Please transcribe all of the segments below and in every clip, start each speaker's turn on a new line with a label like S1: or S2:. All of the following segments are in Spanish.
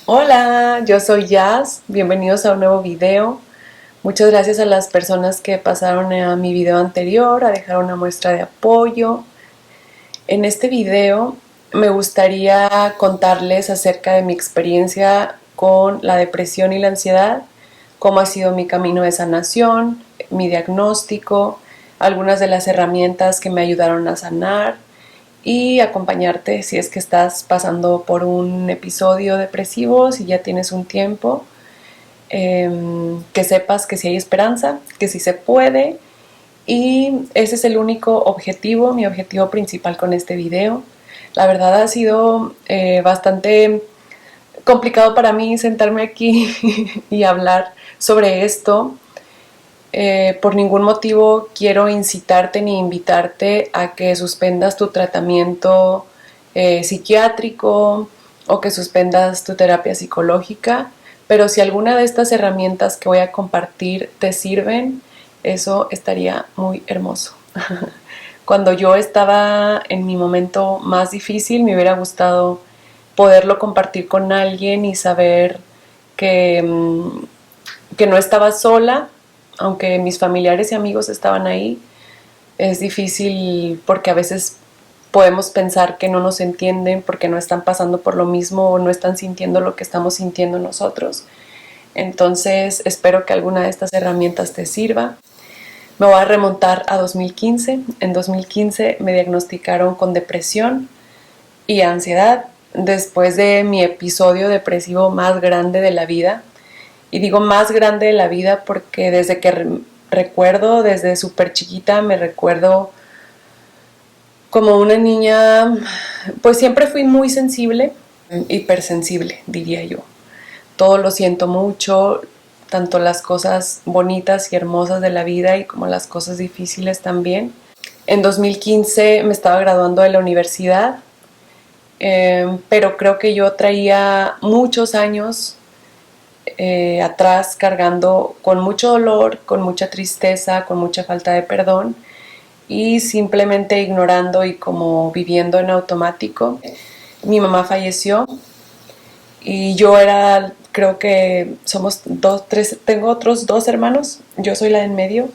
S1: Hola, yo soy Jazz, bienvenidos a un nuevo video. Muchas gracias a las personas que pasaron a mi video anterior a dejar una muestra de apoyo. En este video me gustaría contarles acerca de mi experiencia con la depresión y la ansiedad, cómo ha sido mi camino de sanación, mi diagnóstico, algunas de las herramientas que me ayudaron a sanar y acompañarte si es que estás pasando por un episodio depresivo, si ya tienes un tiempo, que sepas que sí hay esperanza, que sí se puede. Y ese es el único objetivo, mi objetivo principal con este video. La verdad ha sido bastante complicado para mí sentarme aquí y hablar sobre esto. Por ningún motivo quiero incitarte ni invitarte a que suspendas tu tratamiento psiquiátrico o que suspendas tu terapia psicológica, pero si alguna de estas herramientas que voy a compartir te sirven, eso estaría muy hermoso. Cuando yo estaba en mi momento más difícil, me hubiera gustado poderlo compartir con alguien y saber que, que no estaba sola, aunque mis familiares y amigos estaban ahí. Es difícil porque a veces podemos pensar que no nos entienden porque no están pasando por lo mismo o no están sintiendo lo que estamos sintiendo nosotros. Entonces espero que alguna de estas herramientas te sirva. Me voy a remontar a 2015. En 2015 me diagnosticaron con depresión y ansiedad después de mi episodio depresivo más grande de la vida. Y digo más grande de la vida porque desde que recuerdo, desde súper chiquita, me recuerdo como una niña, pues siempre fui muy sensible, hipersensible, diría yo. Todo lo siento mucho, tanto las cosas bonitas y hermosas de la vida y como las cosas difíciles también. En 2015 me estaba graduando de la universidad, pero creo que yo traía muchos años atrás cargando con mucho dolor, con mucha tristeza, con mucha falta de perdón y simplemente ignorando y como viviendo en automático. Mi mamá falleció y yo era, creo que somos dos, tres, tengo otros dos hermanos, yo soy la de en medio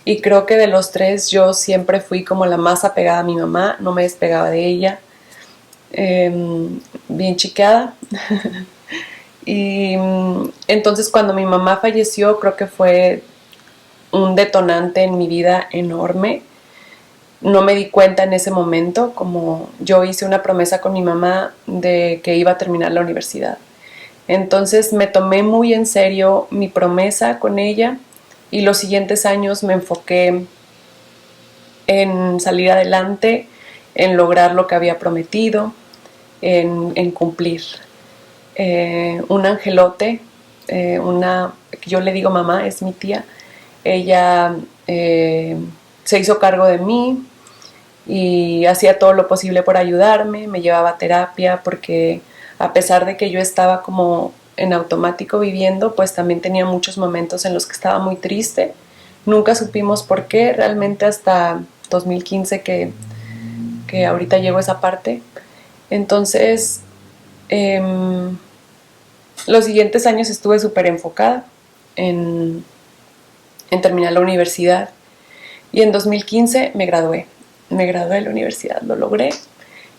S1: y creo que de los tres yo siempre fui como la más apegada a mi mamá, no me despegaba de ella, bien chiqueada. Y entonces cuando mi mamá falleció creo que fue un detonante en mi vida enorme. No me di cuenta en ese momento, como yo hice una promesa con mi mamá de que iba a terminar la universidad. Entonces me tomé muy en serio mi promesa con ella y los siguientes años me enfoqué en salir adelante, en lograr lo que había prometido, en cumplir. Un angelote, yo le digo mamá, es mi tía, ella se hizo cargo de mí y hacía todo lo posible por ayudarme, me llevaba a terapia porque a pesar de que yo estaba como en automático viviendo, pues también tenía muchos momentos en los que estaba muy triste. Nunca supimos por qué, realmente hasta 2015 que ahorita llego a esa parte. Entonces, eh, los siguientes años estuve súper enfocada en, en terminar la universidad y en 2015 me gradué. Me gradué de la universidad, lo logré.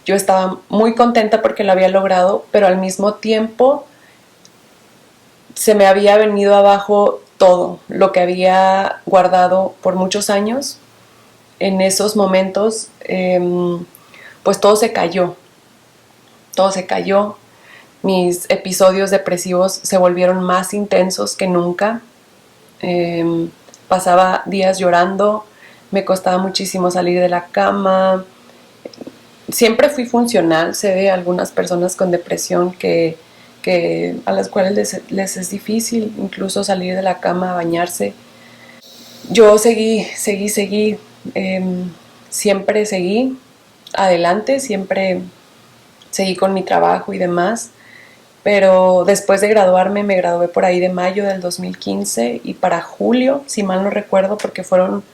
S1: Yo estaba muy contenta porque lo había logrado, pero al mismo tiempo se me había venido abajo todo lo que había guardado por muchos años. En esos momentos, pues todo se cayó. Mis episodios depresivos se volvieron más intensos que nunca. Pasaba días llorando, me costaba muchísimo salir de la cama. Siempre fui funcional, sé de algunas personas con depresión que a las cuales les es difícil incluso salir de la cama a bañarse. Yo seguí, eh, siempre seguí adelante, siempre seguí con mi trabajo y demás, pero después de graduarme, me gradué por ahí de mayo del 2015 y para julio, si mal no recuerdo, porque fueron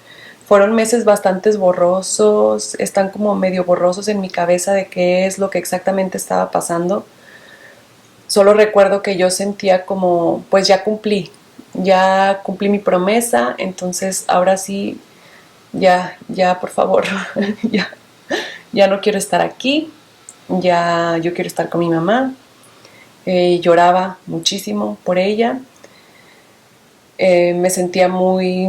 S1: meses bastante borrosos, están como medio borrosos en mi cabeza de qué es lo que exactamente estaba pasando. Solo recuerdo que yo sentía como, pues ya cumplí mi promesa, entonces ahora sí, ya por favor, ya, ya no quiero estar aquí, ya yo quiero estar con mi mamá. Lloraba muchísimo por ella. Me sentía muy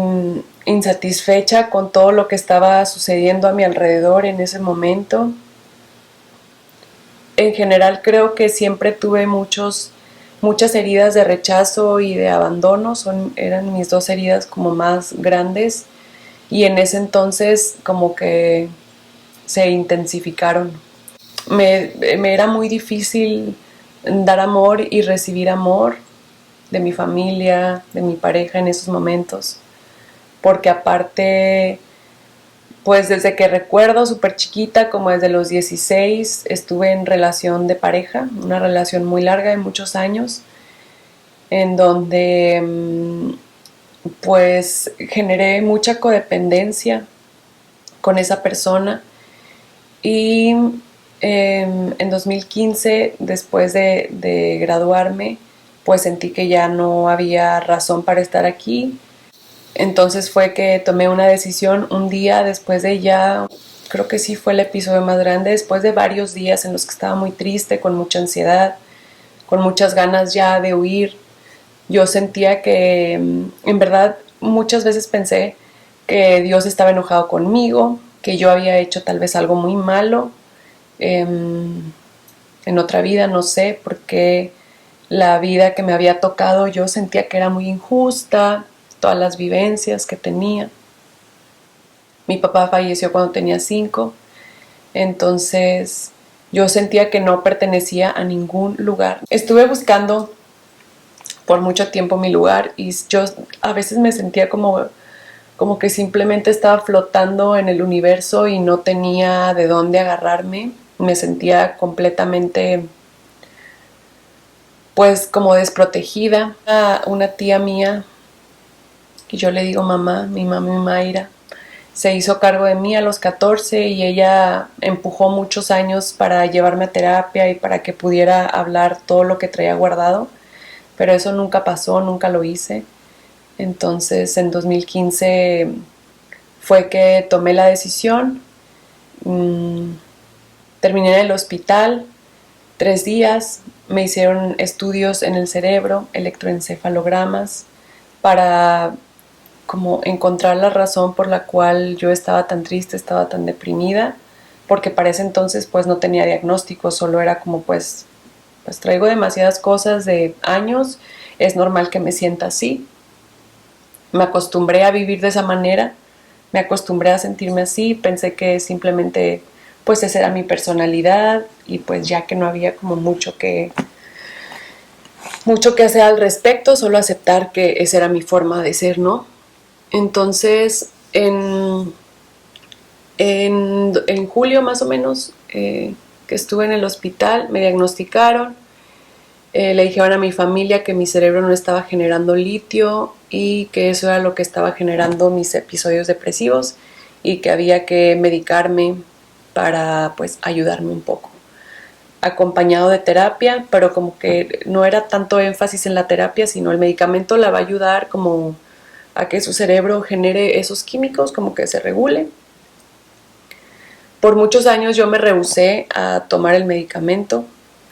S1: insatisfecha con todo lo que estaba sucediendo a mi alrededor en ese momento. En general creo que siempre tuve muchas heridas de rechazo y de abandono, eran mis dos heridas como más grandes, y en ese entonces como que se intensificaron. Me era muy difícil dar amor y recibir amor de mi familia, de mi pareja en esos momentos, porque aparte, pues desde que recuerdo súper chiquita, como desde los 16, estuve en relación de pareja, una relación muy larga de muchos años, en donde pues generé mucha codependencia con esa persona. Y en 2015, después de graduarme, pues sentí que ya no había razón para estar aquí. Entonces fue que tomé una decisión un día después de ya, creo que sí fue el episodio más grande, después de varios días en los que estaba muy triste, con mucha ansiedad, con muchas ganas ya de huir. Yo sentía que en verdad muchas veces pensé que Dios estaba enojado conmigo, que yo había hecho tal vez algo muy malo en otra vida, no sé, porque la vida que me había tocado yo sentía que era muy injusta, todas las vivencias que tenía. Mi papá falleció cuando tenía 5, entonces yo sentía que no pertenecía a ningún lugar. Estuve buscando por mucho tiempo mi lugar y yo a veces me sentía como que simplemente estaba flotando en el universo y no tenía de dónde agarrarme. Me sentía completamente, pues, como desprotegida. Una tía mía, que yo le digo mamá, mi mami Mayra, se hizo cargo de mí a los 14 y ella empujó muchos años para llevarme a terapia y para que pudiera hablar todo lo que traía guardado, pero eso nunca pasó, nunca lo hice. Entonces en 2015 fue que tomé la decisión. Terminé en el hospital 3 días, me hicieron estudios en el cerebro, electroencefalogramas, para como encontrar la razón por la cual yo estaba tan triste, estaba tan deprimida, porque para ese entonces pues no tenía diagnóstico, solo era como pues traigo demasiadas cosas de años, es normal que me sienta así. Me acostumbré a vivir de esa manera, me acostumbré a sentirme así, pensé que simplemente pues esa era mi personalidad y pues ya que no había como mucho que hacer al respecto, solo aceptar que esa era mi forma de ser, ¿no? Entonces, en julio más o menos, que estuve en el hospital, me diagnosticaron, le dijeron a mi familia que mi cerebro no estaba generando litio y que eso era lo que estaba generando mis episodios depresivos y que había que medicarme para pues ayudarme un poco, acompañado de terapia, pero como que no era tanto énfasis en la terapia, sino el medicamento la va a ayudar como a que su cerebro genere esos químicos, como que se regule. Por muchos años yo me rehusé a tomar el medicamento,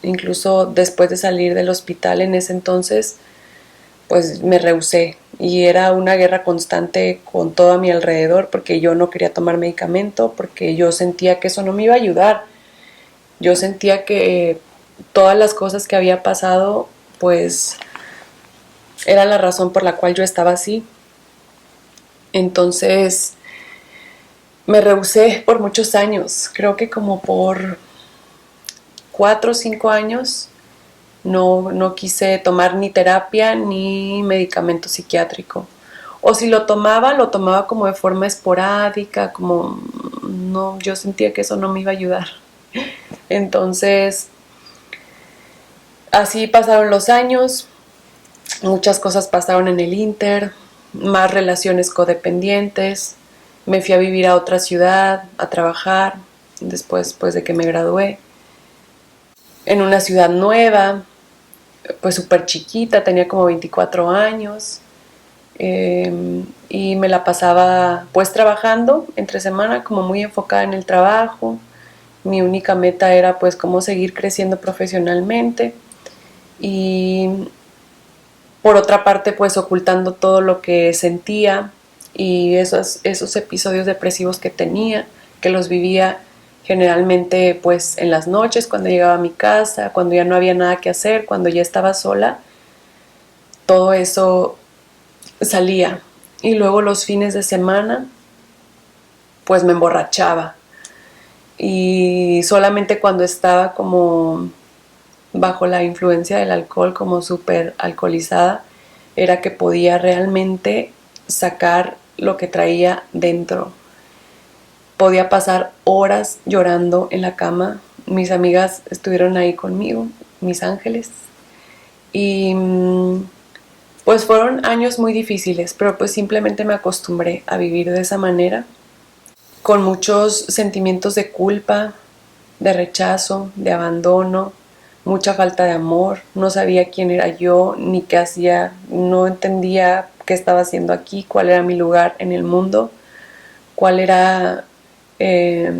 S1: incluso después de salir del hospital en ese entonces, pues me rehusé y era una guerra constante con todo a mi alrededor porque yo no quería tomar medicamento, porque yo sentía que eso no me iba a ayudar. Yo sentía que todas las cosas que había pasado, pues era la razón por la cual yo estaba así. Entonces me rehusé por muchos años, creo que como por 4 o 5 años no quise tomar ni terapia ni medicamento psiquiátrico. O si lo tomaba como de forma esporádica, como no, yo sentía que eso no me iba a ayudar. Entonces, así pasaron los años, muchas cosas pasaron en el Inter, más relaciones codependientes, me fui a vivir a otra ciudad, a trabajar, después pues, de que me gradué, en una ciudad nueva, pues súper chiquita, tenía como 24 años. Y me la pasaba pues trabajando entre semana, como muy enfocada en el trabajo. Mi única meta era pues cómo seguir creciendo profesionalmente y por otra parte pues ocultando todo lo que sentía y esos episodios depresivos que tenía, que los vivía generalmente pues en las noches cuando llegaba a mi casa, cuando ya no había nada que hacer, cuando ya estaba sola. Todo eso salía. Y luego los fines de semana pues me emborrachaba. Y solamente cuando estaba como bajo la influencia del alcohol, como súper alcoholizada, era que podía realmente sacar lo que traía dentro. Podía pasar horas llorando en la cama. Mis amigas estuvieron ahí conmigo, mis ángeles. Y pues fueron años muy difíciles, pero pues simplemente me acostumbré a vivir de esa manera, con muchos sentimientos de culpa, de rechazo, de abandono, mucha falta de amor. No sabía quién era yo ni qué hacía, no entendía qué estaba haciendo aquí, cuál era mi lugar en el mundo, cuál era... Eh,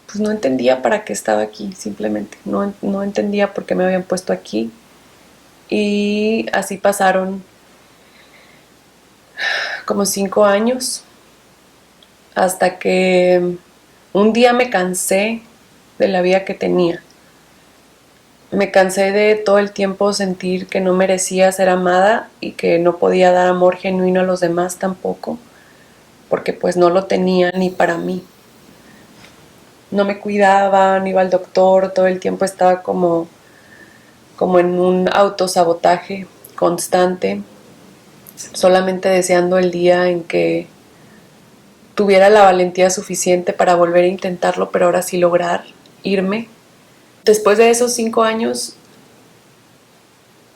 S1: pues no entendía para qué estaba aquí, simplemente. No entendía por qué me habían puesto aquí. Y así pasaron como 5 años hasta que un día me cansé de la vida que tenía. Me cansé de todo el tiempo sentir que no merecía ser amada y que no podía dar amor genuino a los demás tampoco, porque pues no lo tenía ni para mí. No me cuidaba, no iba al doctor, todo el tiempo estaba como en un autosabotaje constante, solamente deseando el día en que tuviera la valentía suficiente para volver a intentarlo, pero ahora sí lograr irme. Después de esos 5 años,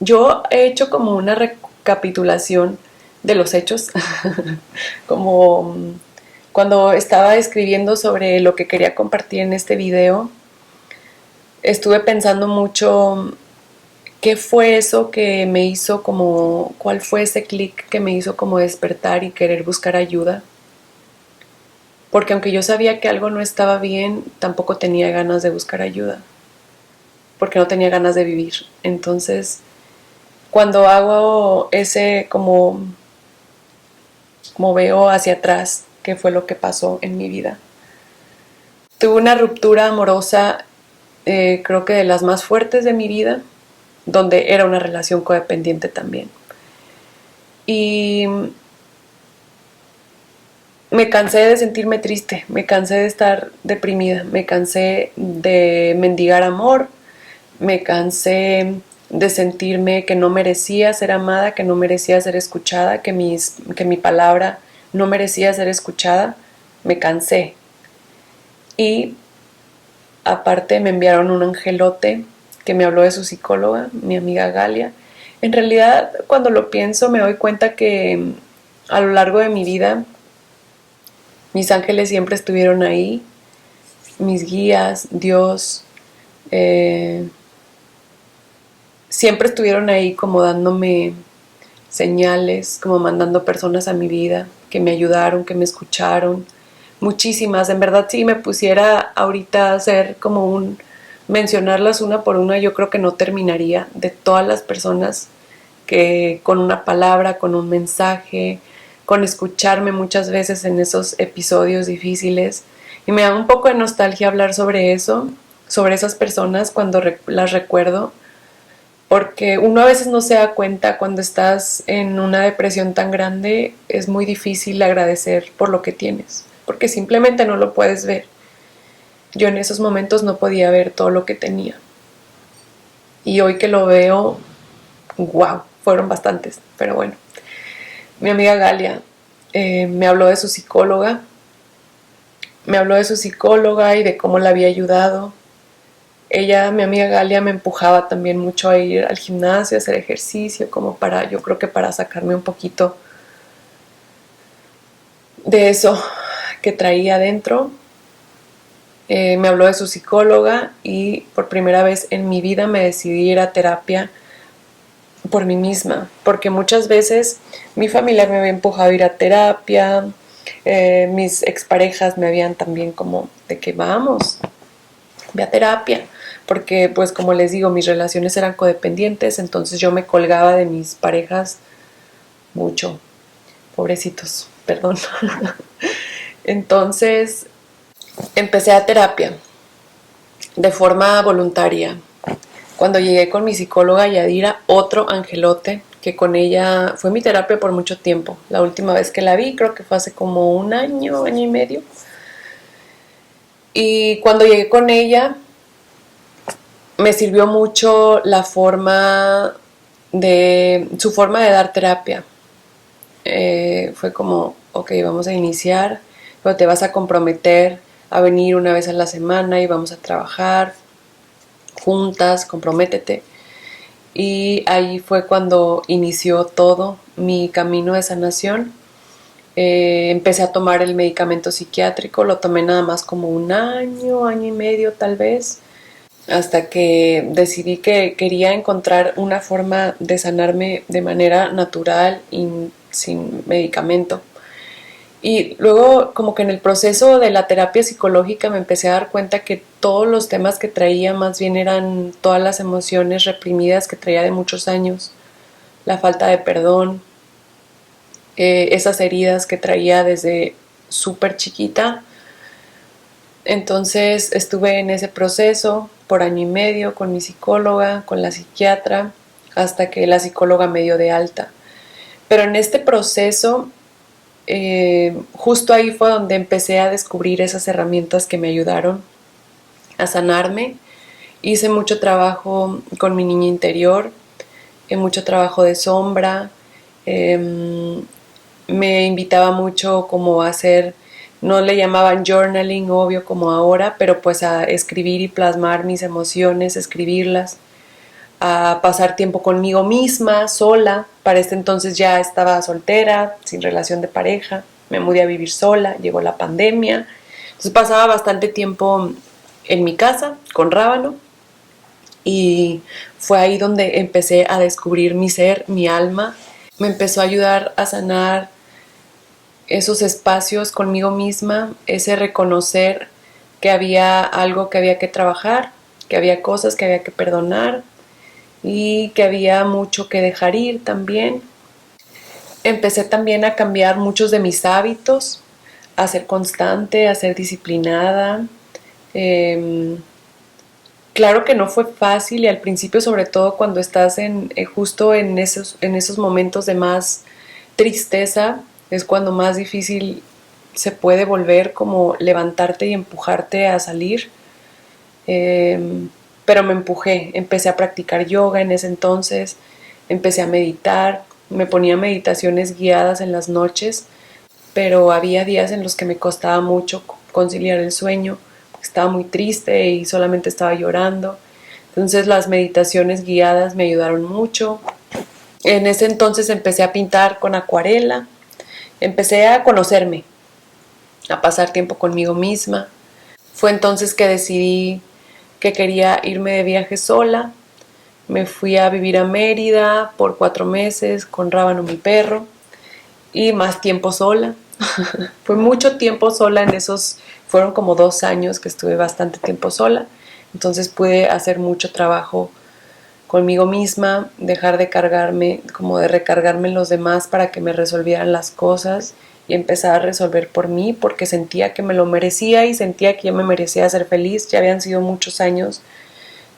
S1: yo he hecho como una recapitulación de los hechos, como cuando estaba escribiendo sobre lo que quería compartir en este video, estuve pensando mucho qué fue eso que me hizo como, cuál fue ese clic que me hizo como despertar y querer buscar ayuda. Porque aunque yo sabía que algo no estaba bien, tampoco tenía ganas de buscar ayuda, porque no tenía ganas de vivir. Entonces, cuando hago ese como veo hacia atrás qué fue lo que pasó en mi vida. Tuve una ruptura amorosa, creo que de las más fuertes de mi vida, donde era una relación codependiente también. Y me cansé de sentirme triste, me cansé de estar deprimida, me cansé de mendigar amor, me cansé de sentirme que no merecía ser amada, que no merecía ser escuchada, que mi palabra no merecía ser escuchada. Me cansé. Y aparte me enviaron un angelote que me habló de su psicóloga, mi amiga Galia. En realidad, cuando lo pienso, me doy cuenta que a lo largo de mi vida mis ángeles siempre estuvieron ahí, mis guías, Dios, siempre estuvieron ahí como dándome señales, como mandando personas a mi vida que me ayudaron, que me escucharon, muchísimas. En verdad, si me pusiera ahorita a hacer como mencionarlas una por una, yo creo que no terminaría, de todas las personas que con una palabra, con un mensaje, con escucharme muchas veces en esos episodios difíciles. Y me da un poco de nostalgia hablar sobre eso, sobre esas personas cuando las recuerdo, porque uno a veces no se da cuenta cuando estás en una depresión tan grande. Es muy difícil agradecer por lo que tienes, porque simplemente no lo puedes ver. Yo en esos momentos no podía ver todo lo que tenía, y hoy que lo veo, wow, fueron bastantes, pero bueno. Mi amiga Galia me habló de su psicóloga, y de cómo la había ayudado. Ella, mi amiga Galia, me empujaba también mucho a ir al gimnasio, a hacer ejercicio, como para, yo creo que para sacarme un poquito de eso que traía adentro. Me habló de su psicóloga y por primera vez en mi vida me decidí ir a terapia por mí misma, porque muchas veces mi familia me había empujado a ir a terapia, mis exparejas me habían también como de que vamos, ve a terapia, porque pues como les digo, mis relaciones eran codependientes, entonces yo me colgaba de mis parejas mucho, pobrecitos, perdón. Entonces empecé a terapia de forma voluntaria. Cuando llegué con mi psicóloga Yadira, otro angelote, que con ella fue mi terapia por mucho tiempo. La última vez que la vi creo que fue hace como un año, año y medio. Y cuando llegué con ella, me sirvió mucho su forma de dar terapia. Fue como, ok, vamos a iniciar, pero te vas a comprometer a venir una vez a la semana y vamos a trabajar juntas, comprométete. Y ahí fue cuando inició todo mi camino de sanación. Empecé a tomar el medicamento psiquiátrico, lo tomé nada más como un año, año y medio tal vez, hasta que decidí que quería encontrar una forma de sanarme de manera natural y sin medicamento. Y luego como que en el proceso de la terapia psicológica me empecé a dar cuenta que todos los temas que traía más bien eran todas las emociones reprimidas que traía de muchos años, la falta de perdón, esas heridas que traía desde súper chiquita. Entonces estuve en ese proceso por año y medio con mi psicóloga, con la psiquiatra, hasta que la psicóloga me dio de alta. Pero en este proceso, justo ahí fue donde empecé a descubrir esas herramientas que me ayudaron a sanarme. Hice mucho trabajo con mi niña interior, mucho trabajo de sombra. Me invitaba mucho como a hacer, no le llamaban journaling, obvio, como ahora, pero pues a escribir y plasmar mis emociones, escribirlas, a pasar tiempo conmigo misma, sola. Para este entonces ya estaba soltera, sin relación de pareja, me mudé a vivir sola, llegó la pandemia, entonces pasaba bastante tiempo en mi casa con Rábano y fue ahí donde empecé a descubrir mi ser, mi alma. Me empezó a ayudar a sanar esos espacios conmigo misma, ese reconocer que había algo que había que trabajar, que había cosas que había que perdonar y que había mucho que dejar ir también. Empecé también a cambiar muchos de mis hábitos, a ser constante, a ser disciplinada. Eh, claro que no fue fácil y al principio, sobre todo cuando estás justo en esos momentos de más tristeza, es cuando más difícil se puede volver como levantarte y empujarte a salir. Pero me empujé, empecé a practicar yoga en ese entonces, empecé a meditar, me ponía meditaciones guiadas en las noches, pero había días en los que me costaba mucho conciliar el sueño, estaba muy triste y solamente estaba llorando. Entonces las meditaciones guiadas me ayudaron mucho. En ese entonces empecé a pintar con acuarela, empecé a conocerme, a pasar tiempo conmigo misma. Fue entonces que decidí que quería irme de viaje sola. Me fui a vivir a Mérida por 4 meses con Rábano, mi perro, y más tiempo sola. Fue mucho tiempo sola fueron como 2 años que estuve bastante tiempo sola. Entonces pude hacer mucho trabajo conmigo misma, dejar de cargarme, como de recargarme en los demás para que me resolvieran las cosas y empezar a resolver por mí porque sentía que me lo merecía y sentía que yo me merecía ser feliz. Ya habían sido muchos años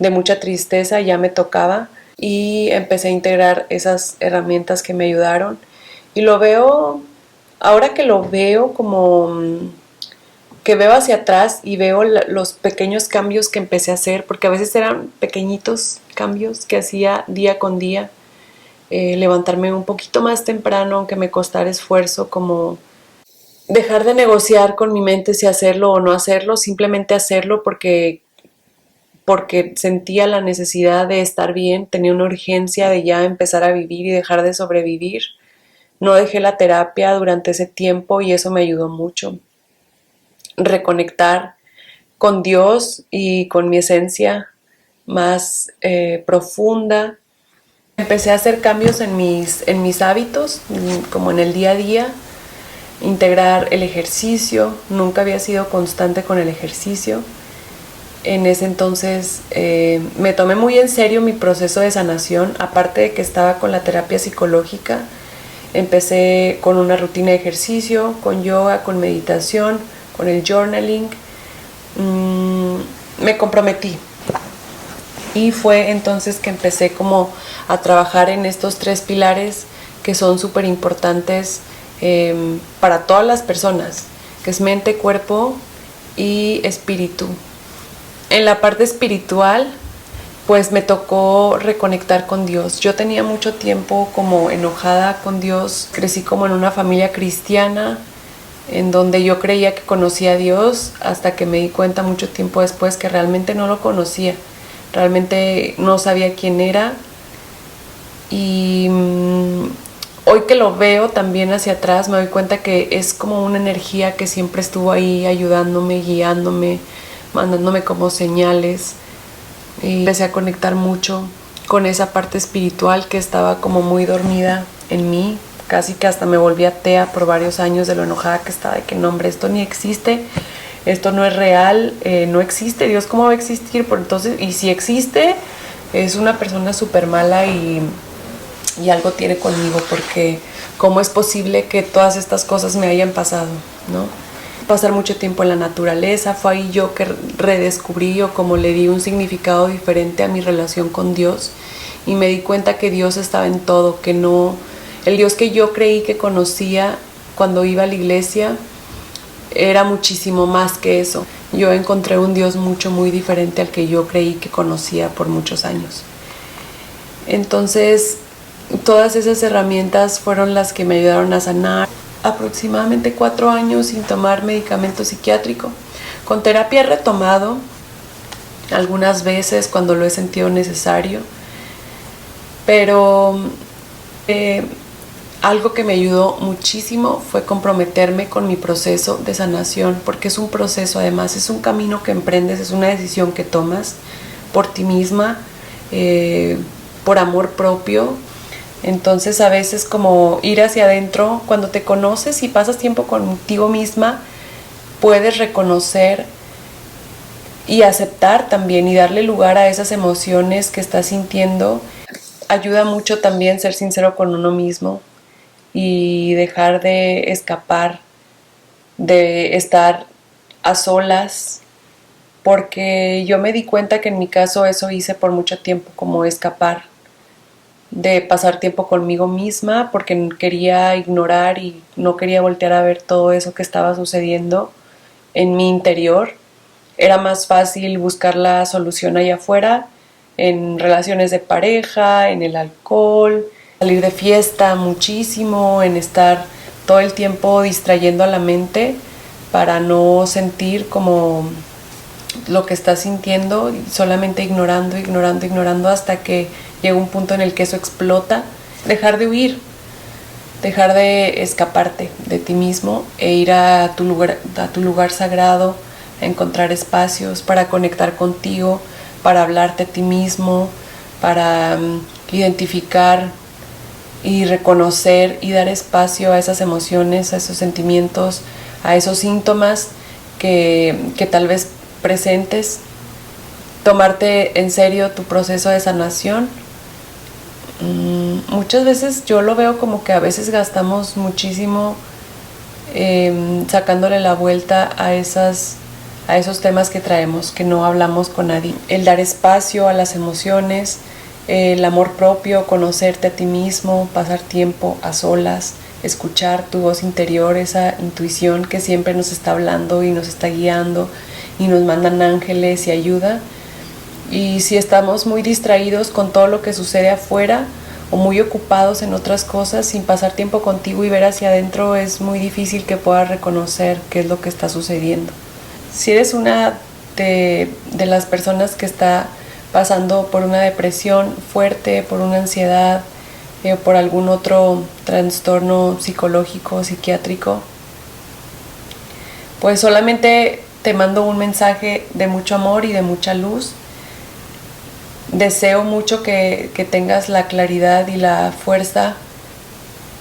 S1: de mucha tristeza, ya me tocaba y empecé a integrar esas herramientas que me ayudaron y lo veo, ahora que lo veo como que veo hacia atrás y veo los pequeños cambios que empecé a hacer, porque a veces eran pequeñitos cambios que hacía día con día, levantarme un poquito más temprano, aunque me costara esfuerzo, como dejar de negociar con mi mente si hacerlo o no hacerlo, simplemente hacerlo porque sentía la necesidad de estar bien, tenía una urgencia de ya empezar a vivir y dejar de sobrevivir. No dejé la terapia durante ese tiempo y eso me ayudó mucho. Reconectar con Dios y con mi esencia más profunda. Empecé a hacer cambios en mis hábitos, como en el día a día, integrar el ejercicio. Nunca había sido constante con el ejercicio. En ese entonces me tomé muy en serio mi proceso de sanación. Aparte de que estaba con la terapia psicológica, empecé con una rutina de ejercicio, con yoga, con meditación, con el journaling. Me comprometí. Y fue entonces que empecé como a trabajar en estos 3 pilares que son súper importantes para todas las personas, que es mente, cuerpo y espíritu. En la parte espiritual, pues me tocó reconectar con Dios. Yo tenía mucho tiempo como enojada con Dios. Crecí como en una familia cristiana, en donde yo creía que conocía a Dios, hasta que me di cuenta mucho tiempo después que realmente no lo conocía. Realmente no sabía quién era. Y hoy que lo veo también hacia atrás, me doy cuenta que es como una energía que siempre estuvo ahí ayudándome, guiándome, mandándome como señales. Y empecé a conectar mucho con esa parte espiritual que estaba como muy dormida en mí. Casi que hasta me volví atea por varios años de lo enojada que estaba, de que no, hombre, esto ni existe, esto no es real, no existe, Dios, ¿cómo va a existir? Por entonces, y si existe, es una persona súper mala y algo tiene conmigo, porque ¿cómo es posible que todas estas cosas me hayan pasado, no? Pasar mucho tiempo en la naturaleza, fue ahí yo que redescubrí o como le di un significado diferente a mi relación con Dios, y me di cuenta que Dios estaba en todo, que no, el Dios que yo creí que conocía cuando iba a la iglesia era muchísimo más que eso. Yo encontré un Dios muy diferente al que yo creí que conocía por muchos años. Entonces, todas esas herramientas fueron las que me ayudaron a sanar. Aproximadamente 4 años sin tomar medicamento psiquiátrico. Con terapia he retomado algunas veces cuando lo he sentido necesario, pero algo que me ayudó muchísimo fue comprometerme con mi proceso de sanación, porque es un proceso, además es un camino que emprendes, es una decisión que tomas por ti misma, por amor propio. Entonces a veces como ir hacia adentro, cuando te conoces y pasas tiempo contigo misma, puedes reconocer y aceptar también y darle lugar a esas emociones que estás sintiendo. Ayuda mucho también ser sincero con uno mismo y dejar de escapar, de estar a solas, porque yo me di cuenta que en mi caso eso hice por mucho tiempo, como escapar de pasar tiempo conmigo misma, porque quería ignorar y no quería voltear a ver todo eso que estaba sucediendo en mi interior. Era más fácil buscar la solución allá afuera, en relaciones de pareja, en el alcohol, salir de fiesta muchísimo, en estar todo el tiempo distrayendo a la mente para no sentir como lo que estás sintiendo, solamente ignorando hasta que llega un punto en el que eso explota. Dejar de huir, dejar de escaparte de ti mismo e ir a tu lugar sagrado, a encontrar espacios para conectar contigo, para hablarte a ti mismo, para identificar y reconocer y dar espacio a esas emociones, a esos sentimientos, a esos síntomas que tal vez presentes. Tomarte en serio tu proceso de sanación. Muchas veces yo lo veo como que a veces gastamos muchísimo sacándole la vuelta a esos temas que traemos, que no hablamos con nadie. El dar espacio a las emociones, el amor propio, conocerte a ti mismo, pasar tiempo a solas, escuchar tu voz interior, esa intuición que siempre nos está hablando y nos está guiando y nos mandan ángeles y ayuda. Y si estamos muy distraídos con todo lo que sucede afuera o muy ocupados en otras cosas, sin pasar tiempo contigo y ver hacia adentro, es muy difícil que puedas reconocer qué es lo que está sucediendo. Si eres una de las personas que está pasando por una depresión fuerte, por una ansiedad o por algún otro trastorno psicológico o psiquiátrico, pues solamente te mando un mensaje de mucho amor y de mucha luz. Deseo mucho que tengas la claridad y la fuerza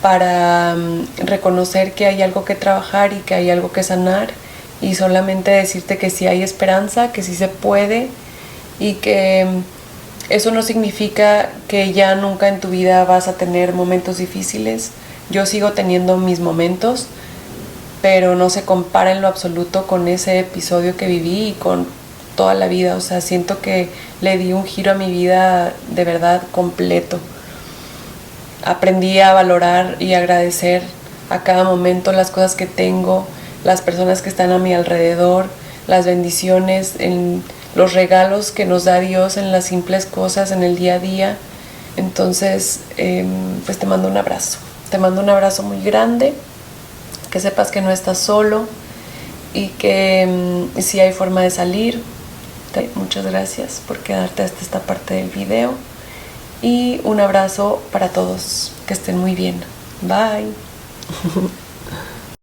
S1: para reconocer que hay algo que trabajar y que hay algo que sanar, y solamente decirte que sí hay esperanza, que sí se puede, y que eso no significa que ya nunca en tu vida vas a tener momentos difíciles. Yo sigo teniendo mis momentos, pero no se compara en lo absoluto con ese episodio que viví y con toda la vida. O sea, siento que le di un giro a mi vida de verdad completo. Aprendí a valorar y agradecer a cada momento las cosas que tengo, las personas que están a mi alrededor, las bendiciones, en los regalos que nos da Dios en las simples cosas, en el día a día. Entonces, pues te mando un abrazo muy grande, que sepas que no estás solo y que sí hay forma de salir. Muchas gracias por quedarte hasta esta parte del video y un abrazo para todos, que estén muy bien. Bye.